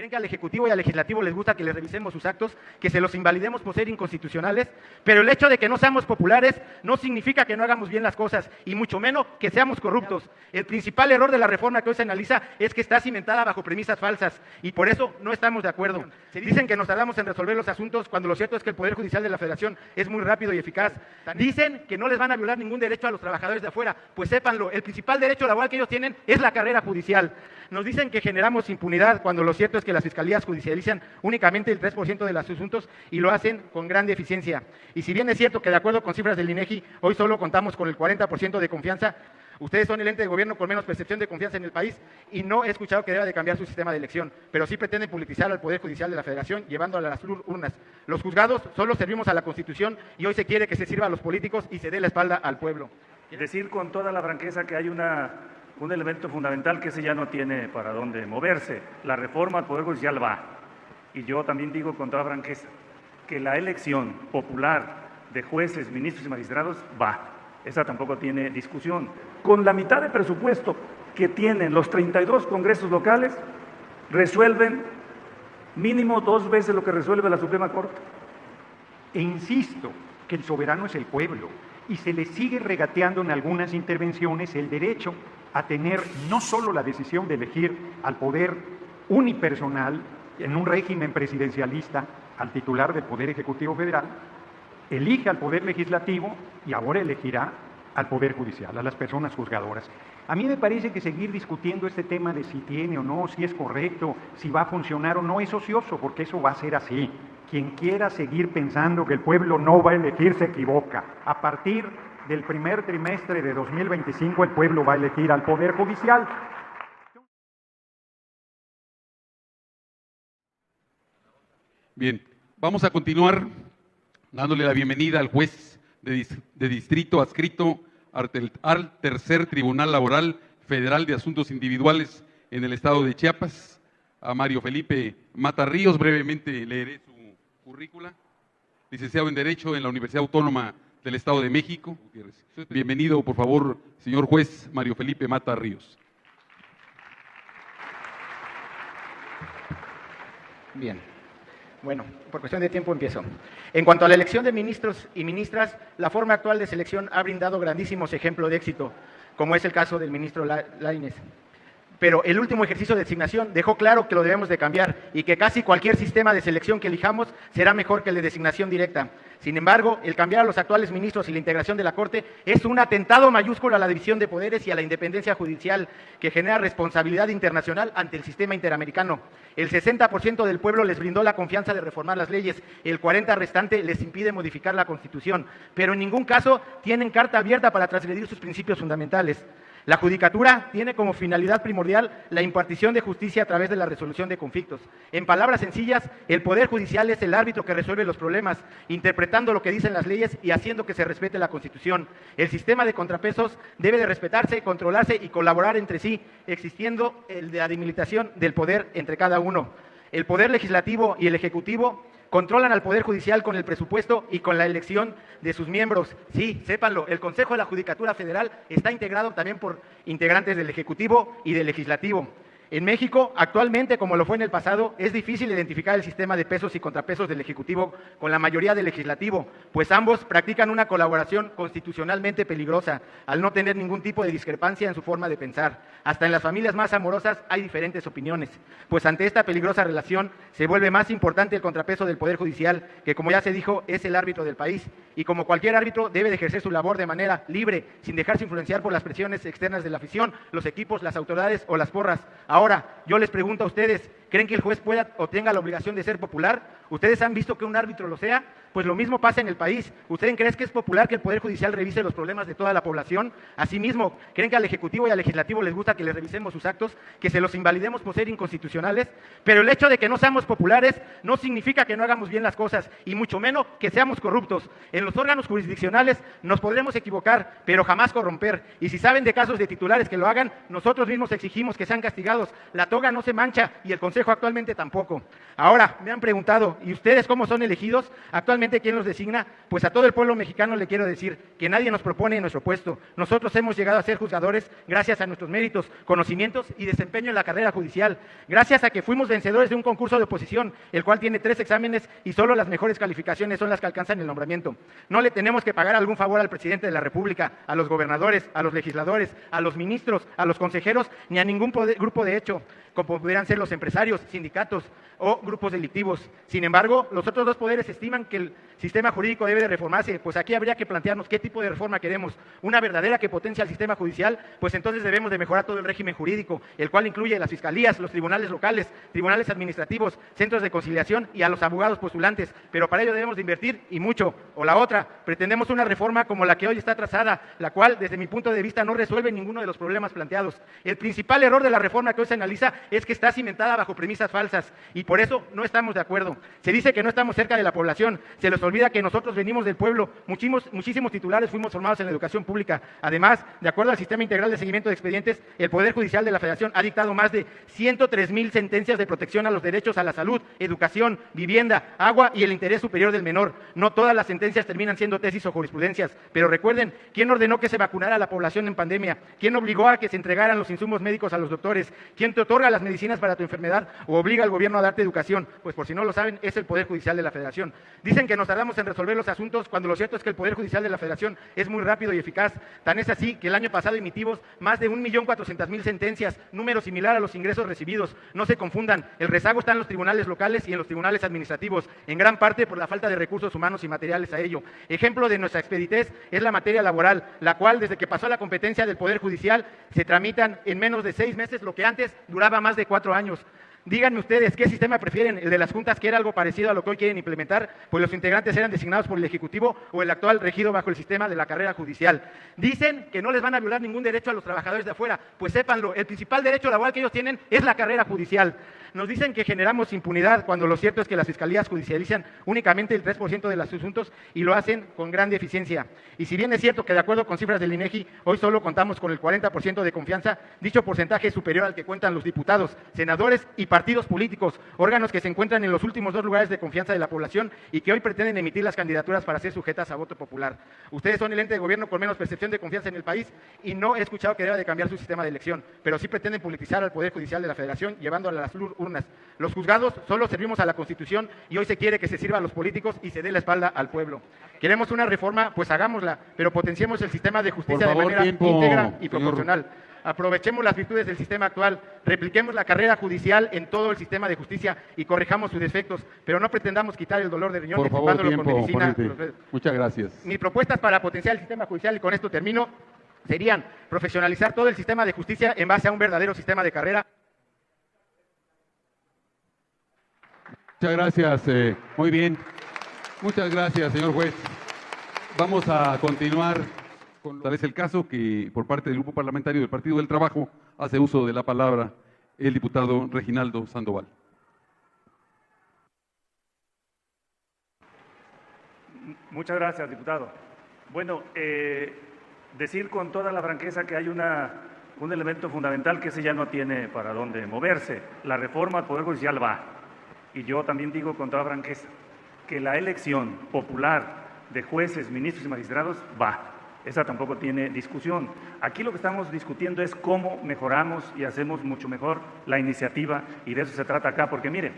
¿Creen que al Ejecutivo y al Legislativo les gusta que les revisemos sus actos, que se los invalidemos por ser inconstitucionales? Pero el hecho de que no seamos populares no significa que no hagamos bien las cosas, y mucho menos que seamos corruptos. El principal error de la reforma que hoy se analiza es que está cimentada bajo premisas falsas, y por eso no estamos de acuerdo. Se dicen que nos tardamos en resolver los asuntos, cuando lo cierto es que el Poder Judicial de la Federación es muy rápido y eficaz. Dicen que no les van a violar ningún derecho a los trabajadores de afuera, pues sépanlo, el principal derecho laboral que ellos tienen es la carrera judicial. Nos dicen que generamos impunidad, cuando lo cierto es que las fiscalías judicializan únicamente el 3% de los asuntos y lo hacen con gran eficiencia. Y si bien es cierto que de acuerdo con cifras del INEGI, hoy solo contamos con el 40% de confianza, ustedes son el ente de gobierno con menos percepción de confianza en el país y no he escuchado que deba de cambiar su sistema de elección, pero sí pretenden politizar al Poder Judicial de la Federación llevando a las urnas. Los juzgados solo servimos a la Constitución y hoy se quiere que se sirva a los políticos y se dé la espalda al pueblo. Decir con toda la franqueza que hay un elemento fundamental que ese ya no tiene para dónde moverse. La reforma al Poder Judicial va. Y yo también digo con toda franqueza que la elección popular de jueces, ministros y magistrados va. Esa tampoco tiene discusión. Con la mitad de presupuesto que tienen los 32 congresos locales, resuelven mínimo 2 veces lo que resuelve la Suprema Corte. E insisto que el soberano es el pueblo y se le sigue regateando en algunas intervenciones el derecho a tener no solo la decisión de elegir al poder unipersonal en un régimen presidencialista al titular del Poder Ejecutivo Federal, elige al Poder Legislativo y ahora elegirá al Poder Judicial, a las personas juzgadoras. A mí me parece que seguir discutiendo este tema de si tiene o no, si es correcto, si va a funcionar o no, es ocioso, porque eso va a ser así. Quien quiera seguir pensando que el pueblo no va a elegir se equivoca. A partir del primer trimestre de 2025 el pueblo va a elegir al Poder Judicial. Bien, vamos a continuar dándole la bienvenida al juez de distrito adscrito al Tercer Tribunal Laboral Federal de Asuntos Individuales en el estado de Chiapas, a Mario Felipe Mata Ríos. Brevemente leeré su currícula. Licenciado en Derecho en la Universidad Autónoma del Estado de México. Bienvenido, por favor, señor juez Mario Felipe Mata Ríos. Bien. Bueno, por cuestión de tiempo empiezo. En cuanto a la elección de ministros y ministras, la forma actual de selección ha brindado grandísimos ejemplos de éxito, como es el caso del ministro Lainez. Pero el último ejercicio de designación dejó claro que lo debemos de cambiar y que casi cualquier sistema de selección que elijamos será mejor que el de designación directa. Sin embargo, el cambiar a los actuales ministros y la integración de la Corte es un atentado mayúsculo a la división de poderes y a la independencia judicial que genera responsabilidad internacional ante el sistema interamericano. El 60% del pueblo les brindó la confianza de reformar las leyes, el 40% restante les impide modificar la Constitución, pero en ningún caso tienen carta abierta para transgredir sus principios fundamentales. La judicatura tiene como finalidad primordial la impartición de justicia a través de la resolución de conflictos. En palabras sencillas, el Poder Judicial es el árbitro que resuelve los problemas, interpretando lo que dicen las leyes y haciendo que se respete la Constitución. El sistema de contrapesos debe de respetarse, controlarse y colaborar entre sí, existiendo la delimitación del poder entre cada uno. El Poder Legislativo y el Ejecutivo controlan al Poder Judicial con el presupuesto y con la elección de sus miembros. Sí, sépanlo, el Consejo de la Judicatura Federal está integrado también por integrantes del Ejecutivo y del Legislativo. En México, actualmente, como lo fue en el pasado, es difícil identificar el sistema de pesos y contrapesos del Ejecutivo con la mayoría del Legislativo, pues ambos practican una colaboración constitucionalmente peligrosa, al no tener ningún tipo de discrepancia en su forma de pensar. Hasta en las familias más amorosas hay diferentes opiniones, pues ante esta peligrosa relación se vuelve más importante el contrapeso del Poder Judicial, que como ya se dijo, es el árbitro del país, y como cualquier árbitro debe de ejercer su labor de manera libre, sin dejarse influenciar por las presiones externas de la afición, los equipos, las autoridades o las porras. Ahora, yo les pregunto a ustedes, ¿creen que el juez pueda o tenga la obligación de ser popular? ¿Ustedes han visto que un árbitro lo sea? Pues lo mismo pasa en el país. ¿Ustedes creen que es popular que el Poder Judicial revise los problemas de toda la población? Asimismo, ¿creen que al Ejecutivo y al Legislativo les gusta que les revisemos sus actos, que se los invalidemos por ser inconstitucionales? Pero el hecho de que no seamos populares no significa que no hagamos bien las cosas, y mucho menos que seamos corruptos. En los órganos jurisdiccionales nos podremos equivocar, pero jamás corromper. Y si saben de casos de titulares que lo hagan, nosotros mismos exigimos que sean castigados, abogados, la toga no se mancha y el Consejo actualmente tampoco. Ahora, me han preguntado, ¿y ustedes cómo son elegidos? Actualmente, ¿quién los designa? Pues a todo el pueblo mexicano le quiero decir que nadie nos propone en nuestro puesto. Nosotros hemos llegado a ser juzgadores gracias a nuestros méritos, conocimientos y desempeño en la carrera judicial, gracias a que fuimos vencedores de un concurso de oposición, el cual tiene 3 exámenes y solo las mejores calificaciones son las que alcanzan el nombramiento. No le tenemos que pagar algún favor al presidente de la República, a los gobernadores, a los legisladores, a los ministros, a los consejeros, ni a ningún grupo de hecho, como pudieran ser los empresarios, sindicatos o grupos delictivos. Sin embargo, los otros 2 poderes estiman que el sistema jurídico debe de reformarse, pues aquí habría que plantearnos qué tipo de reforma queremos. Una verdadera que potencia el sistema judicial, pues entonces debemos de mejorar todo el régimen jurídico, el cual incluye las fiscalías, los tribunales locales, tribunales administrativos, centros de conciliación y a los abogados postulantes, pero para ello debemos de invertir y mucho. O la otra, pretendemos una reforma como la que hoy está trazada, la cual desde mi punto de vista no resuelve ninguno de los problemas planteados. El principal error de la reforma que hoy se analiza es que está cimentada bajo premisas falsas y por eso no estamos de acuerdo. Se dice que no estamos cerca de la población, se les olvida que nosotros venimos del pueblo, muchísimos titulares fuimos formados en la educación pública. Además, de acuerdo al Sistema Integral de Seguimiento de Expedientes, el Poder Judicial de la Federación ha dictado más de 103,000 sentencias de protección a los derechos a la salud, educación, vivienda, agua y el interés superior del menor. No todas las sentencias terminan siendo tesis o jurisprudencias, pero recuerden, ¿quién ordenó que se vacunara a la población en pandemia? ¿Quién obligó a que se entregaran los insumos médicos a los doctores? ¿Quién te otorga las medicinas para tu enfermedad o obliga al gobierno a darte educación? Pues por si no lo saben, es el Poder Judicial de la Federación. Dicen que nos tardamos en resolver los asuntos cuando lo cierto es que el Poder Judicial de la Federación es muy rápido y eficaz. Tan es así que el año pasado emitimos más de 1,400,000 sentencias, número similar a los ingresos recibidos. No se confundan, el rezago está en los tribunales locales y en los tribunales administrativos, en gran parte por la falta de recursos humanos y materiales a ello. Ejemplo de nuestra expeditez es la materia laboral, la cual desde que pasó a la competencia del Poder Judicial se tramitan en menos de 6 meses, lo que antes duraba más de 4 años. Díganme ustedes, ¿qué sistema prefieren? ¿El de las juntas, que era algo parecido a lo que hoy quieren implementar, pues los integrantes eran designados por el Ejecutivo, o el actual regido bajo el sistema de la carrera judicial? Dicen que no les van a violar ningún derecho a los trabajadores de afuera, pues sépanlo, el principal derecho laboral que ellos tienen es la carrera judicial. Nos dicen que generamos impunidad, cuando lo cierto es que las fiscalías judicializan únicamente el 3% de los asuntos y lo hacen con gran deficiencia. Y si bien es cierto que de acuerdo con cifras del INEGI, hoy solo contamos con el 40% de confianza, dicho porcentaje es superior al que cuentan los diputados, senadores y partidos políticos, órganos que se encuentran en los últimos 2 lugares de confianza de la población y que hoy pretenden emitir las candidaturas para ser sujetas a voto popular. Ustedes son el ente de gobierno con menos percepción de confianza en el país y no he escuchado que deba de cambiar su sistema de elección, pero sí pretenden politizar al Poder Judicial de la Federación llevándola a las urnas. Los juzgados solo servimos a la Constitución y hoy se quiere que se sirva a los políticos y se dé la espalda al pueblo. Queremos una reforma, pues hagámosla, pero potenciemos el sistema de justicia de manera íntegra y proporcional. Aprovechemos las virtudes del sistema actual, repliquemos la carrera judicial en todo el sistema de justicia y corrijamos sus defectos, pero no pretendamos quitar el dolor de riñón equipándolo con medicina. Muchas gracias. Mis propuestas para potenciar el sistema judicial, y con esto termino, serían profesionalizar todo el sistema de justicia en base a un verdadero sistema de carrera. Muchas gracias, muy bien. Muchas gracias, señor juez. Vamos a continuar con tal es el caso que por parte del Grupo Parlamentario del Partido del Trabajo hace uso de la palabra el diputado Reginaldo Sandoval. Muchas gracias, diputado. Bueno, decir con toda la franqueza que hay un elemento fundamental que ese ya no tiene para dónde moverse. La reforma al Poder Judicial va. Y yo también digo con toda franqueza que la elección popular de jueces, ministros y magistrados va. Esa tampoco tiene discusión. Aquí lo que estamos discutiendo es cómo mejoramos y hacemos mucho mejor la iniciativa, y de eso se trata acá, porque miren,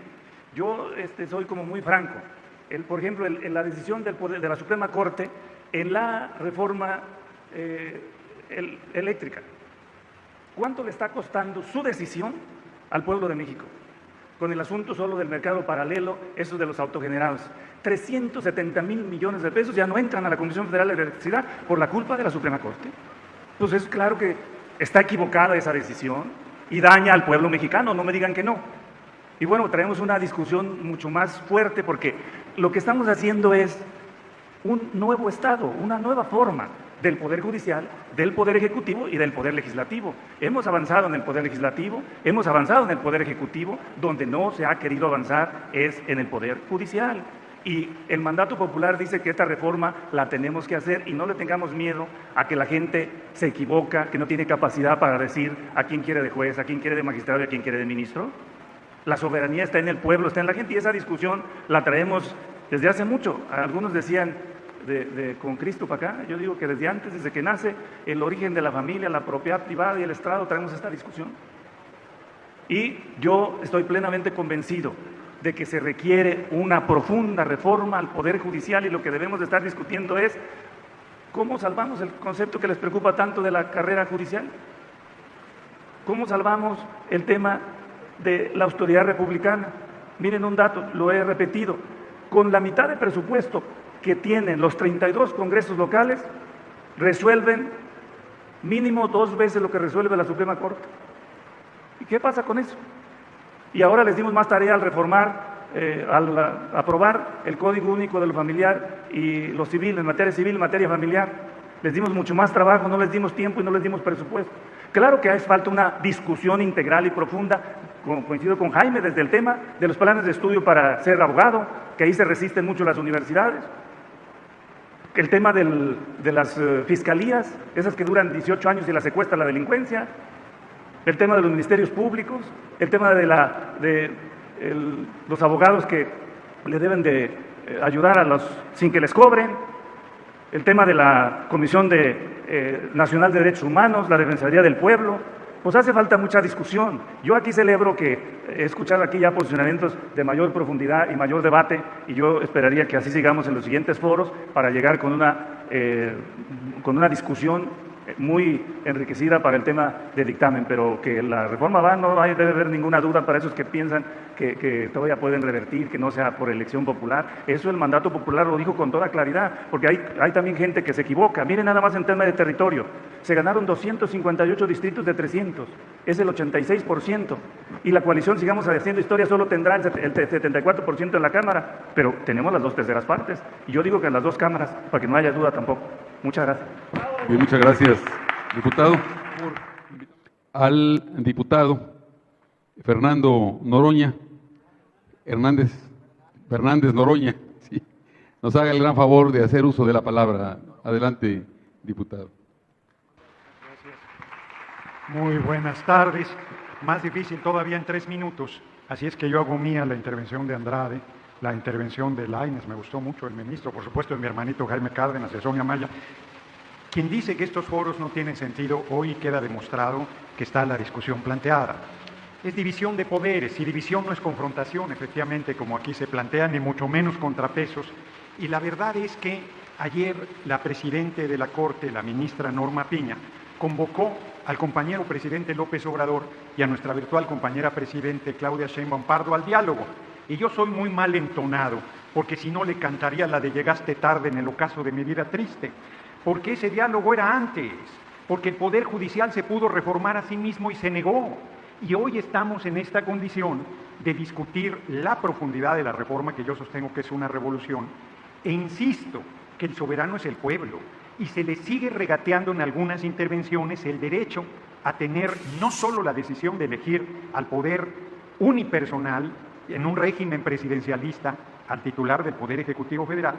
yo soy como muy franco. Por ejemplo, en la decisión de la Suprema Corte en la reforma eléctrica, ¿cuánto le está costando su decisión al pueblo de México? Con el asunto solo del mercado paralelo, eso de los autogenerados. 370,000 millones de pesos ya no entran a la Comisión Federal de Electricidad por la culpa de la Suprema Corte. Pues es claro que está equivocada esa decisión y daña al pueblo mexicano, no me digan que no. Y bueno, traemos una discusión mucho más fuerte porque lo que estamos haciendo es un nuevo Estado, una nueva forma del Poder Judicial, del Poder Ejecutivo y del Poder Legislativo. Hemos avanzado en el Poder Legislativo, hemos avanzado en el Poder Ejecutivo, donde no se ha querido avanzar es en el Poder Judicial. Y el mandato popular dice que esta reforma la tenemos que hacer y no le tengamos miedo a que la gente se equivoca, que no tiene capacidad para decir a quién quiere de juez, a quién quiere de magistrado y a quién quiere de ministro. La soberanía está en el pueblo, está en la gente, y esa discusión la traemos desde hace mucho. Algunos decían con Cristo para acá, yo digo que desde antes, desde que nace el origen de la familia, la propiedad privada y el Estado, traemos esta discusión. Y yo estoy plenamente convencido de que se requiere una profunda reforma al Poder Judicial, y lo que debemos de estar discutiendo es cómo salvamos el concepto que les preocupa tanto de la carrera judicial, cómo salvamos el tema de la autoridad republicana. Miren un dato, lo he repetido, con la mitad de presupuesto que tienen los 32 congresos locales, resuelven mínimo 2 veces lo que resuelve la Suprema Corte. ¿Y qué pasa con eso? Y ahora les dimos más tarea al reformar, al aprobar el Código Único de lo Familiar y lo civil, en materia civil, en materia familiar. Les dimos mucho más trabajo, no les dimos tiempo y no les dimos presupuesto. Claro que hace falta una discusión integral y profunda, coincido con Jaime, desde el tema de los planes de estudio para ser abogado, que ahí se resisten mucho las universidades. El tema de las fiscalías, esas que duran 18 años y las secuestra la delincuencia. El tema de los ministerios públicos, el tema de los abogados que le deben de ayudar sin que les cobren, el tema de la Comisión Nacional de Derechos Humanos, la Defensoría del Pueblo. Pues hace falta mucha discusión. Yo aquí celebro que he escuchado aquí ya posicionamientos de mayor profundidad y mayor debate, y yo esperaría que así sigamos en los siguientes foros para llegar con una discusión muy enriquecida para el tema de dictamen, pero que la reforma va, no debe haber ninguna duda para esos que piensan que todavía pueden revertir, que no sea por elección popular. Eso el mandato popular lo dijo con toda claridad, porque hay también gente que se equivoca. Miren nada más en tema de territorio, se ganaron 258 distritos de 300, es el 86%, y la coalición, sigamos haciendo historia, solo tendrá el 74% en la Cámara, pero tenemos las 2/3 partes, y yo digo que en las 2 cámaras, para que no haya duda tampoco. Muchas gracias. Bien, muchas gracias, diputado. Al diputado Fernando Noroña, Fernández Noroña, sí, nos haga el gran favor de hacer uso de la palabra. Adelante, diputado. Muy buenas tardes. Más difícil todavía en 3 minutos. Así es que yo hago mía la intervención de Andrade, la intervención de Lainez, me gustó mucho el ministro, por supuesto, de mi hermanito Jaime Cárdenas, de Sonia Maya. Quien dice que estos foros no tienen sentido, hoy queda demostrado que está la discusión planteada. Es división de poderes, y división no es confrontación, efectivamente, como aquí se plantea, ni mucho menos contrapesos. Y la verdad es que ayer la presidenta de la Corte, la ministra Norma Piña, convocó al compañero presidente López Obrador y a nuestra virtual compañera presidente Claudia Sheinbaum Pardo al diálogo. Y yo soy muy mal entonado, porque si no le cantaría la de llegaste tarde en el ocaso de mi vida triste. Porque ese diálogo era antes, porque el Poder Judicial se pudo reformar a sí mismo y se negó. Y hoy estamos en esta condición de discutir la profundidad de la reforma, que yo sostengo que es una revolución, e insisto que el soberano es el pueblo, y se le sigue regateando en algunas intervenciones el derecho a tener no solo la decisión de elegir al poder unipersonal en un régimen presidencialista, al titular del Poder Ejecutivo Federal,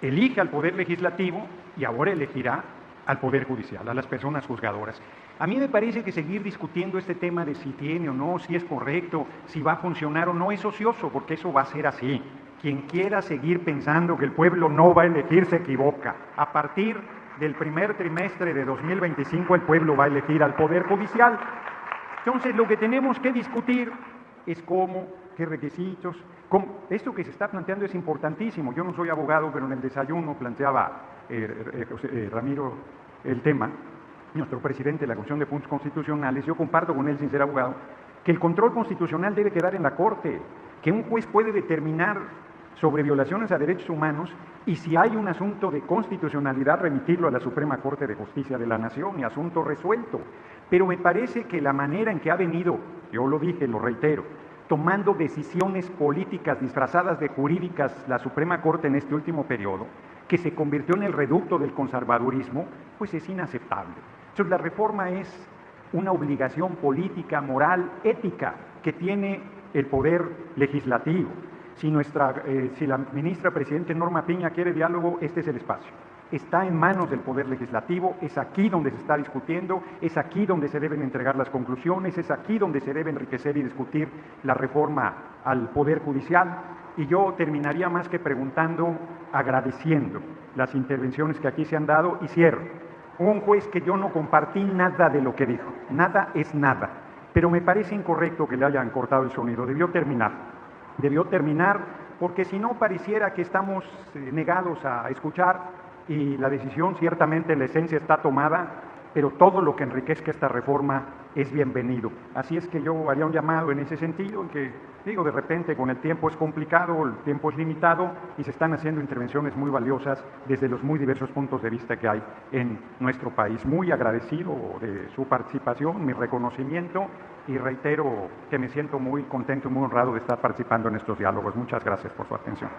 elige al Poder Legislativo y ahora elegirá al Poder Judicial, a las personas juzgadoras. A mí me parece que seguir discutiendo este tema de si tiene o no, si es correcto, si va a funcionar o no, es ocioso, porque eso va a ser así. Quien quiera seguir pensando que el pueblo no va a elegir se equivoca. A partir del primer trimestre de 2025 el pueblo va a elegir al Poder Judicial. Entonces lo que tenemos que discutir es cómo, qué requisitos. Esto que se está planteando es importantísimo. Yo no soy abogado, pero en el desayuno planteaba Ramiro el tema, nuestro presidente de la Comisión de Puntos Constitucionales. Yo comparto con él, sin ser abogado, que el control constitucional debe quedar en la Corte, que un juez puede determinar sobre violaciones a derechos humanos y si hay un asunto de constitucionalidad remitirlo a la Suprema Corte de Justicia de la Nación y asunto resuelto. Pero me parece que la manera en que ha venido, yo lo dije, lo reitero, tomando decisiones políticas disfrazadas de jurídicas la Suprema Corte en este último periodo, que se convirtió en el reducto del conservadurismo, pues es inaceptable. Entonces la reforma es una obligación política, moral, ética que tiene el Poder Legislativo. Si la ministra Presidente Norma Piña quiere diálogo, este es el espacio. Está en manos del Poder Legislativo, es aquí donde se está discutiendo, es aquí donde se deben entregar las conclusiones, es aquí donde se debe enriquecer y discutir la reforma al Poder Judicial. Y yo terminaría más que preguntando, agradeciendo las intervenciones que aquí se han dado y cierro. Un juez que yo no compartí nada de lo que dijo, nada es nada, pero me parece incorrecto que le hayan cortado el sonido, debió terminar porque si no pareciera que estamos negados a escuchar y la decisión ciertamente la esencia está tomada, pero todo lo que enriquezca esta reforma es bienvenido. Así es que yo haría un llamado en ese sentido, en que, de repente con el tiempo es complicado, el tiempo es limitado y se están haciendo intervenciones muy valiosas desde los muy diversos puntos de vista que hay en nuestro país. Muy agradecido de su participación, mi reconocimiento y reitero que me siento muy contento y muy honrado de estar participando en estos diálogos. Muchas gracias por su atención.